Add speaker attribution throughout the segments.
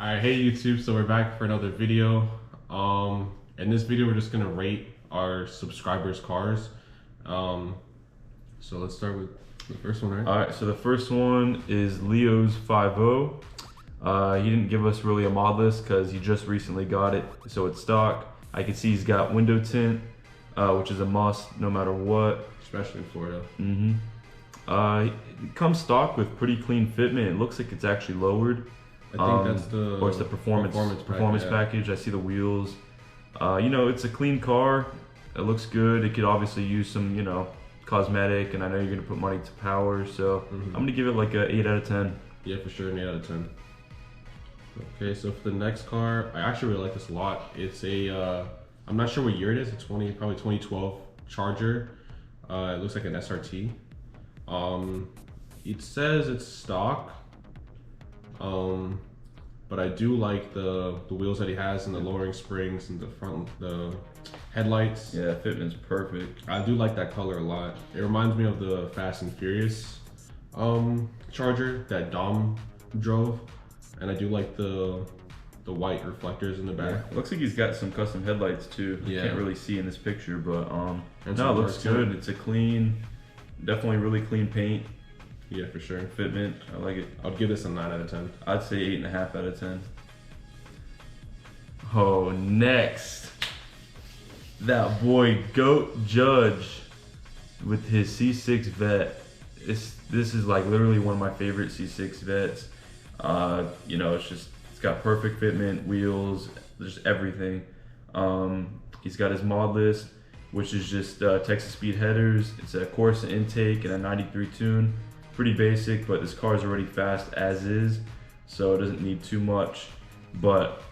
Speaker 1: Alright, hey YouTube, so we're back for another video. In this video we're just gonna rate our subscribers' cars. So let's start with the first one, right?
Speaker 2: Alright, so the first one is Leo's 5.0. He didn't give us really a mod list because he just recently got it, so it's stock. I can see he's got window tint, which is a must no matter what.
Speaker 1: Especially in Florida.
Speaker 2: It comes stock with pretty clean fitment. It looks like it's actually lowered.
Speaker 1: I think that's the...
Speaker 2: Or it's the performance package. I see the wheels. You know, it's a clean car. It looks good. It could obviously use some, you know, cosmetic, and I know you're gonna put money to power, so I'm gonna give it like a 8 out of 10.
Speaker 1: Yeah, for sure, an 8 out of 10. Okay, so for the next car, I actually really like this a lot. It's a, I'm not sure what year it is. It's probably 2012 Charger. It looks like an SRT. It says it's stock. But I do like the wheels that he has and the lowering springs and the headlights.
Speaker 2: Yeah, fitment's perfect.
Speaker 1: I do like that color a lot. It reminds me of the Fast and Furious Charger that Dom drove, and I do like the white reflectors in the back.
Speaker 2: Yeah. Looks like he's got some custom headlights too. You can't really see in this picture, but no, it looks good. It's a clean, definitely really clean paint.
Speaker 1: Yeah, for sure.
Speaker 2: Fitment, I like it.
Speaker 1: I'd give this a 9 out of 10.
Speaker 2: I'd say 8.5 out of 10. Oh, next, that boy Goat Judge with his C6 Vet. This is like literally one of my favorite C6 Vets. You know, it's got perfect fitment, wheels, just everything. He's got his mod list, which is just Texas Speed headers. It's a Corsa intake and a 93 tune. Pretty basic, but this car is already fast as is, so it doesn't need too much. But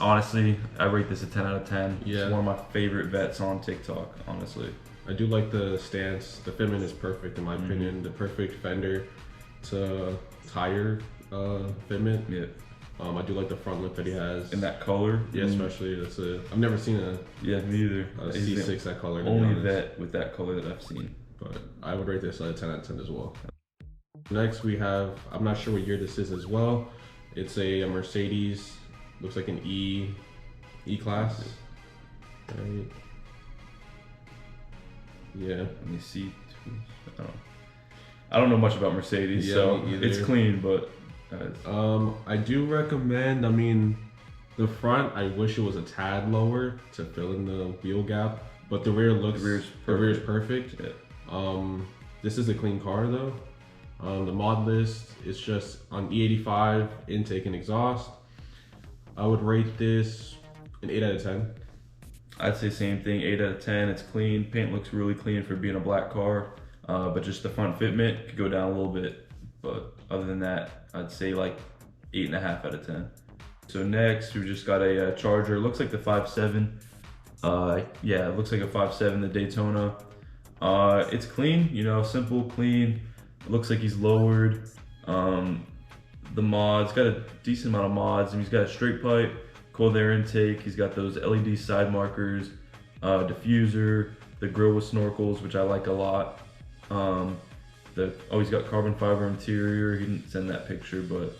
Speaker 2: honestly, I rate this a 10 out of 10.
Speaker 1: Yeah.
Speaker 2: It's one of my favorite vets on TikTok, honestly.
Speaker 1: I do like the stance. The fitment is perfect in my opinion. The perfect fender to tire fitment.
Speaker 2: Yeah.
Speaker 1: I do like the front lip that he has.
Speaker 2: In that color.
Speaker 1: Yeah, especially. I've never seen a
Speaker 2: me either.
Speaker 1: A C6 that color.
Speaker 2: Only vet with that color that I've seen.
Speaker 1: But I would rate this a 10 out of 10 as well. Next we have, I'm not sure what year this is as well. It's a Mercedes, looks like an E-Class. Right. Yeah.
Speaker 2: Let me see. I don't know much about Mercedes, yeah, so it's clean, but
Speaker 1: I do recommend, I mean, the front, I wish it was a tad lower to fill in the wheel gap, but the rear looks, the rear is perfect. Yeah. This is a clean car though. The mod list is just on E85 intake and exhaust. I would rate this an 8 out of 10.
Speaker 2: I'd say same thing, 8 out of 10. It's clean. Paint looks really clean for being a black car, but just the front fitment could go down a little bit. But other than that, I'd say like 8.5 out of 10. So next, we just got a Charger. It looks like the 5.7. Yeah, it looks like a 5.7, the Daytona. It's clean, you know, simple, clean. It looks like he's lowered. The mods, got a decent amount of mods. And he's got a straight pipe, cold air intake. He's got those LED side markers, diffuser, the grill with snorkels, which I like a lot. He's got carbon fiber interior. He didn't send that picture, but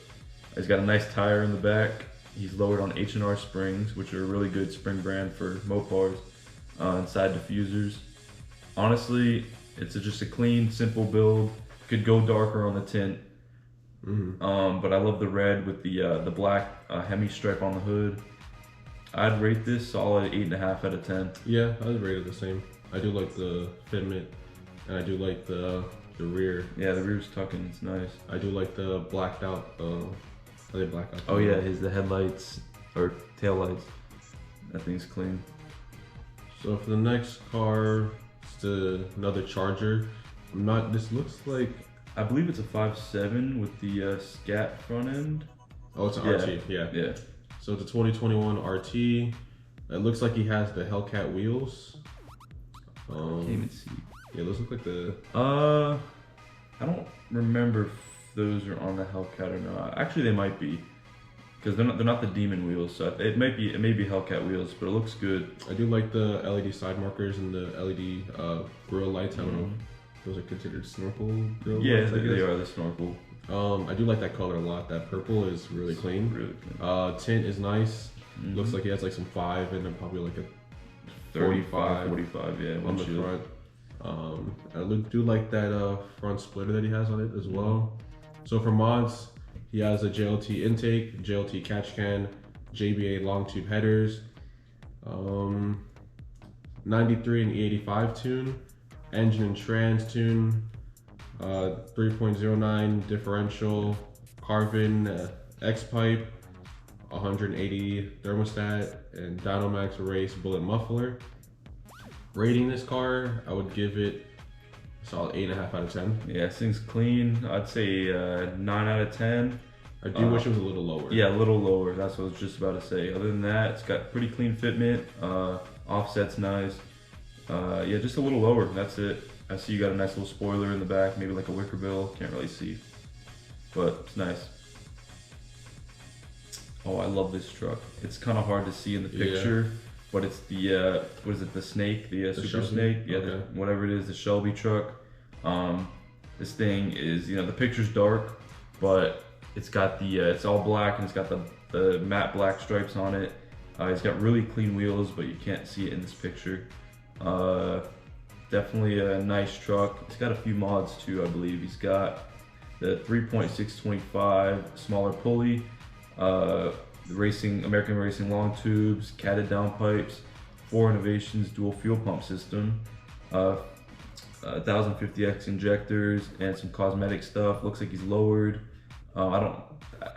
Speaker 2: he's got a nice tire in the back. He's lowered on H&R springs, which are a really good spring brand for Mopars, and side diffusers. Honestly, it's just a clean, simple build. Could go darker on the tint, but I love the red with the black Hemi stripe on the hood. I'd rate this solid 8.5 out of 10.
Speaker 1: Yeah, I would rate it the same. I do like the fitment, and I do like the rear.
Speaker 2: Yeah, the rear's tucking. It's nice.
Speaker 1: I do like the blacked out. Are they blacked out?
Speaker 2: Oh yeah, the headlights or tail lights. That thing's clean.
Speaker 1: So for the next car, it's another Charger. This looks like,
Speaker 2: I believe it's a 5.7 with the scat front end.
Speaker 1: Oh, it's an RT, yeah. So it's a 2021 RT. It looks like he has the Hellcat wheels.
Speaker 2: Can't even see.
Speaker 1: Yeah, those look like the...
Speaker 2: I don't remember if those are on the Hellcat or not. Actually, they might be, because they're not the Demon wheels. So it may be Hellcat wheels, but it looks good.
Speaker 1: I do like the LED side markers and the LED grill lights. I don't know. Those are considered snorkel grill lights,
Speaker 2: they are the snorkel.
Speaker 1: I do like that color a lot. That purple is really clean.
Speaker 2: Really clean.
Speaker 1: Tint is nice. Looks like he has like some 5 and then probably like a 45,
Speaker 2: 45, yeah,
Speaker 1: on the front. I do like that front splitter that he has on it as well. So for mods, he has a JLT intake, JLT catch can, JBA long tube headers, 93 and E85 tune, engine and trans tune, 3.09 differential, carbon X pipe, 180 thermostat, and Dynamax Race bullet muffler. Rating this car, I would give it a solid 8.5 out of 10.
Speaker 2: Yeah, this thing's clean. I'd say 9 out of 10.
Speaker 1: I do wish it was a little lower.
Speaker 2: Yeah, a little lower. That's what I was just about to say. Other than that, it's got pretty clean fitment. Offset's nice. Yeah, just a little lower. That's it. I see you got a nice little spoiler in the back, maybe like a wicker bill. Can't really see, but it's nice. Oh, I love this truck. It's kind of hard to see in the picture, but it's the what is it? The snake, the Super
Speaker 1: Shelby?
Speaker 2: Snake. Yeah,
Speaker 1: Okay.
Speaker 2: whatever it is, the Shelby truck. This thing is, you know, the picture's dark, but it's got the it's all black and it's got the matte black stripes on it. It's got really clean wheels, but you can't see it in this picture. Definitely a nice truck. It's got a few mods too, I believe. He's got the 3.625 smaller pulley, the American Racing long tubes, catted downpipes, 4 Innovations dual fuel pump system, 1050X injectors, and some cosmetic stuff. Looks like he's lowered. I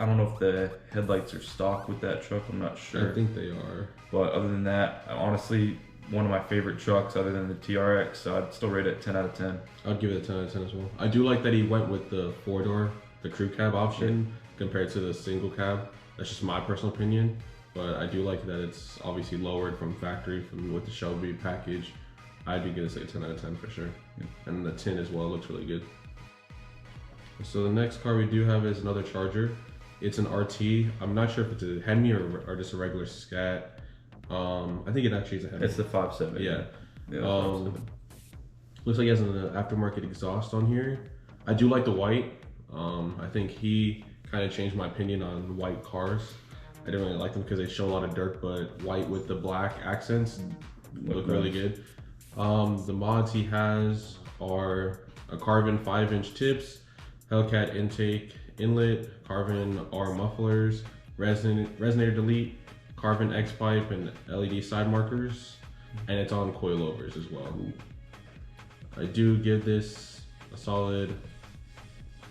Speaker 2: don't know if the headlights are stock with that truck. I'm not sure.
Speaker 1: I think they are.
Speaker 2: But other than that, honestly, one of my favorite trucks other than the TRX, so I'd still rate it 10 out of 10.
Speaker 1: I'd give it a 10 out of 10 as well. I do like that he went with the 4-door, the crew cab option, compared to the single cab. That's just my personal opinion, but I do like that it's obviously lowered from factory with the Shelby package. I'd be gonna say 10 out of 10 for sure.
Speaker 2: Yeah.
Speaker 1: And the tint as well looks really good. So the next car we do have is another Charger. It's an RT. I'm not sure if it's a Hemi or just a regular Scat. I think it actually is a Hemi.
Speaker 2: It's the 5.7.
Speaker 1: Yeah.
Speaker 2: Yeah, 5.7.
Speaker 1: Looks like he has an aftermarket exhaust on here. I do like the white. I think he kind of changed my opinion on white cars. I didn't really like them because they show a lot of dirt, but white with the black accents look really good. The mods he has are a carbon 5-inch tips, Hellcat intake inlet, carbon R mufflers, resonator delete, carbon X pipe, and LED side markers, and it's on coilovers as well. I do give this a solid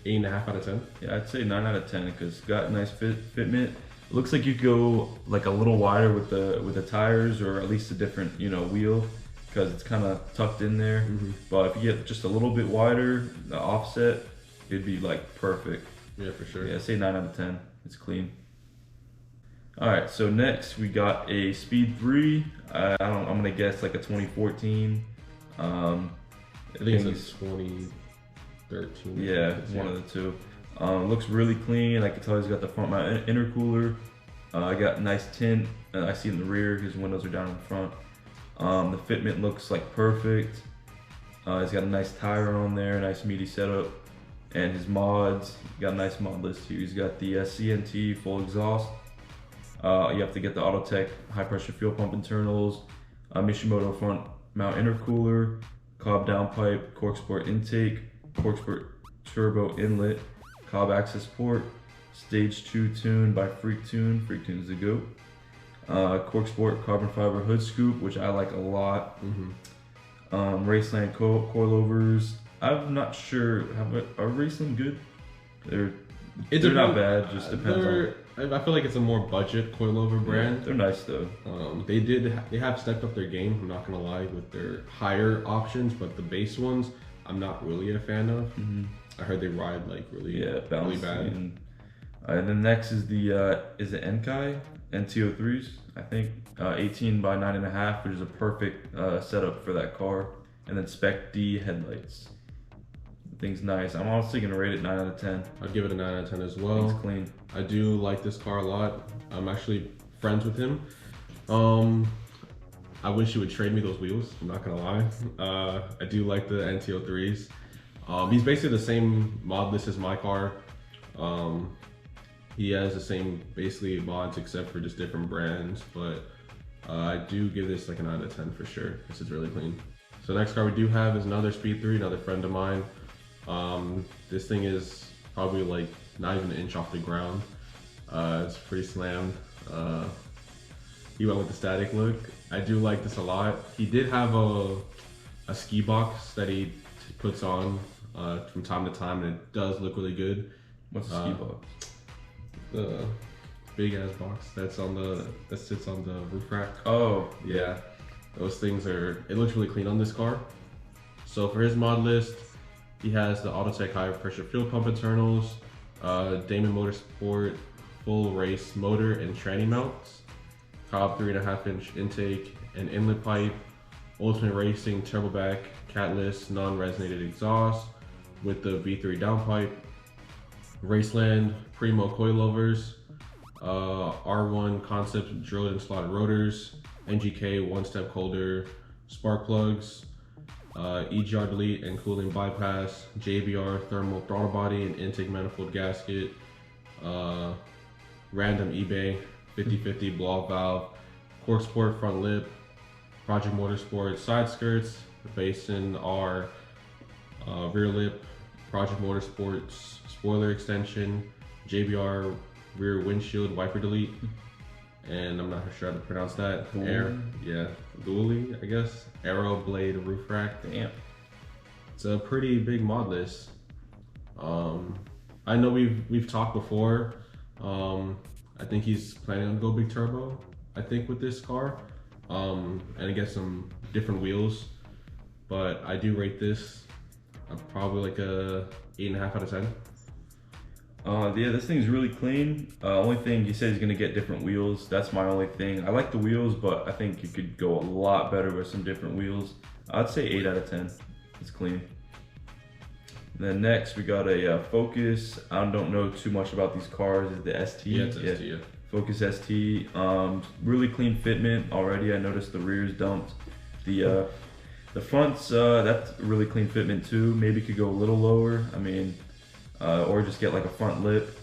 Speaker 1: 8.5 out of 10.
Speaker 2: Yeah, I'd say 9 out of 10 because it's got nice fitment. It looks like you go like a little wider with the tires, or at least a different, you know, wheel, because it's kind of tucked in there. But if you get just a little bit wider, the offset, it'd be like perfect.
Speaker 1: Yeah, for sure.
Speaker 2: Yeah, I'd say 9 out of 10. It's clean. All right, so next we got a Speed3. I'm gonna guess like a 2014.
Speaker 1: I think it's a 2013.
Speaker 2: Yeah, one of the two. Looks really clean. I can tell he's got the front mount intercooler. I got nice tint. I see in the rear. His windows are down in the front. The fitment looks like perfect. He's got a nice tire on there, nice meaty setup. And his mods, got a nice mod list here. He's got the CNT full exhaust. You have to get the Autotech high pressure fuel pump internals, Mishimoto front mount intercooler, Cobb downpipe, Cork Sport intake, Cork Sport turbo inlet, Cobb access port, stage 2 tune by Freak Tune. Freak Tune is the GOAT. Cork Sport carbon fiber hood scoop, which I like a lot. Raceland coilovers. I'm not sure. Are Raceland good? They're not bad. Just depends on.
Speaker 1: I feel like it's a more budget coilover brand.
Speaker 2: Yeah, they're nice though.
Speaker 1: They have stepped up their game. I'm not gonna lie with their higher options, but the base ones I'm not really a fan of. I heard they ride like really bad.
Speaker 2: And then next is the is it Enkai NT03s? I think 18 by 9.5, which is a perfect setup for that car. And then Spec D headlights. The thing's nice. I'm honestly gonna rate it 9 out of 10.
Speaker 1: I'd give it a 9 out of 10 as well.
Speaker 2: It's clean.
Speaker 1: I do like this car a lot. I'm actually friends with him. I wish he would trade me those wheels. I'm not gonna lie. I do like the NT03s. He's basically the same mod list as my car. He has the same basically mods except for just different brands, but I do give this like an out of 10 for sure. This is really clean. So next car we do have is another Speed3, another friend of mine. This thing is probably like not even an inch off the ground. It's pretty slammed. He went with the static look. I do like this a lot. He did have a ski box that he puts on from time to time, and it does look really good.
Speaker 2: What's a ski box?
Speaker 1: The big ass box that sits on the roof rack.
Speaker 2: Oh,
Speaker 1: yeah. Those things it looks really clean on this car. So for his mod list, he has the Autotech high pressure fuel pump internals, Damon Motorsport full race motor and tranny mounts, Cobb 3.5-inch intake and inlet pipe, Ultimate Racing turboback catless non-resonated exhaust with the V3 downpipe, Raceland Primo coilovers, R1 concept drilled and slotted rotors, NGK one-step holder, spark plugs, EGR delete and cooling bypass, JBR thermal throttle body and intake manifold gasket, random eBay 50/50 blow-off valve, cork sport front lip, Project Motorsport side skirts, Basin R rear lip, Project Motorsports spoiler extension, JBR rear windshield wiper delete, and I'm not sure how to pronounce that. Dually, I guess. Arrow blade roof rack. Damn. It's a pretty big mod list. I know we've talked before. I think he's planning on go big turbo, I think, with this car. And I guess some different wheels. But I do rate this probably like a 8.5 out of 10.
Speaker 2: Yeah, this thing's really clean. Only thing, he said he's gonna get different wheels. That's my only thing. I like the wheels, but I think you could go a lot better with some different wheels. I'd say 8 out of 10. It's clean. Then next we got a Focus. I don't know too much about these cars. Is the ST?
Speaker 1: Yeah, it's ST, yeah.
Speaker 2: Focus ST. Really clean fitment already. I noticed the rear's dumped. The front's that's really clean fitment too. Maybe could go a little lower. I mean, or just get like a front lip.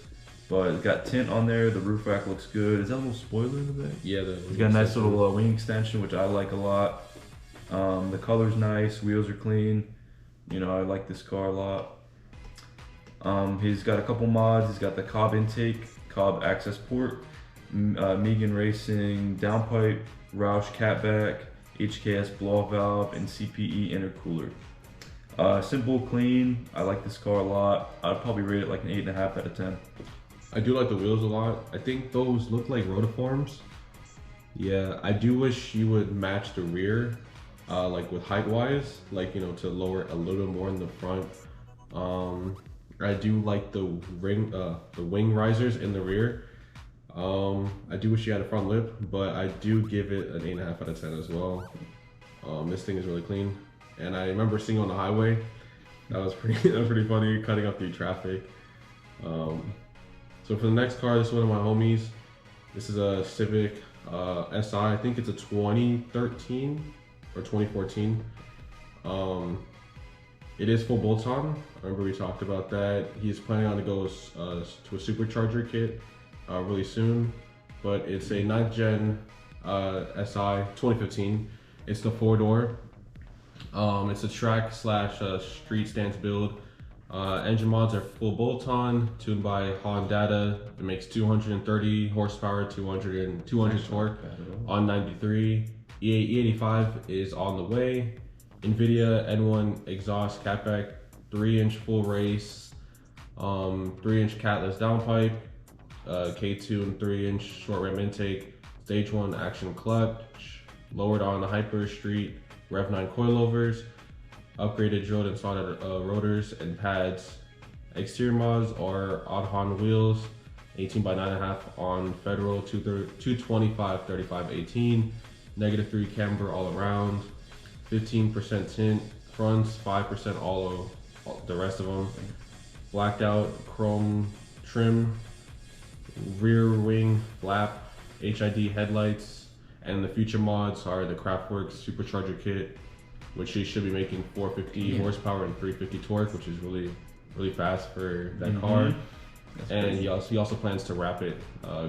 Speaker 2: But it's got tint on there. The roof rack looks good. Is that a little spoiler in the back?
Speaker 1: Yeah,
Speaker 2: it's got a nice little wing extension, which I like a lot. The color's nice. Wheels are clean. You know, I like this car a lot. He's got a couple mods. He's got the Cobb intake, Cobb access port, Megan Racing downpipe, Roush catback, HKS blow valve, and CPE intercooler. Simple, clean. I like this car a lot. I'd probably rate it like an 8.5 out of 10.
Speaker 1: I do like the wheels a lot. I think those look like rotiforms. Yeah, I do wish you would match the rear, like with height wise, like, you know, to lower a little more in the front. I do like the wing risers in the rear. I do wish you had a front lip, but I do give it an 8.5 out of 10 as well. This thing is really clean, and I remember seeing on the highway. That was pretty funny, cutting up through traffic. So for the next car, this is one of my homies. This is a Civic SI. I think it's a 2013 or 2014. It is full bolt-on. I remember we talked about that. He's planning on to go to a supercharger kit really soon, but it's a 9th gen SI 2015. It's the 4-door. It's a track / street stance build. Engine mods are full bolt-on, tuned by Honda. It makes 230 horsepower, 200 torque on 93. E85 is on the way. NVIDIA N1 exhaust catback, 3-inch full race, 3-inch catless downpipe, K2 and 3-inch short ram intake, stage 1 action clutch, lowered on the Hyper Street, Rev 9 coilovers, upgraded drilled and soldered rotors and pads. Exterior mods are Oddhon wheels, 18 by 9.5 on Federal 225 35 18, -3 camber all around, 15% tint fronts, 5% all the rest of them. Blacked out chrome trim, rear wing flap, HID headlights, and the future mods are the Kraftwerk supercharger kit, which they should be making 450 horsepower and 350 torque, which is really fast for that car. And he also plans to wrap it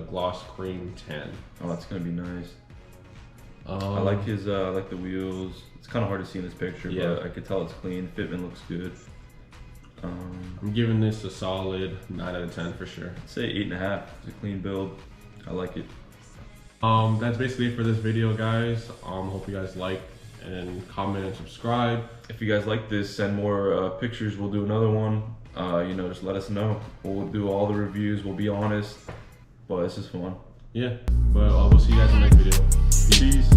Speaker 1: gloss cream tan.
Speaker 2: Oh, that's gonna be nice. I like his I like the wheels. It's kind of hard to see in this picture, but I could tell it's clean. Fitment looks good.
Speaker 1: I'm giving this a solid 9 out of 10 for sure.
Speaker 2: I'd say 8.5. It's a clean build. I like it.
Speaker 1: That's basically it for this video, guys. Hope you guys like and comment and subscribe.
Speaker 2: If you guys like this, send more pictures. We'll do another one. You know, just let us know. We'll do all the reviews. We'll be honest, but this is fun.
Speaker 1: Yeah, but we'll see you guys in the next video.
Speaker 2: Peace.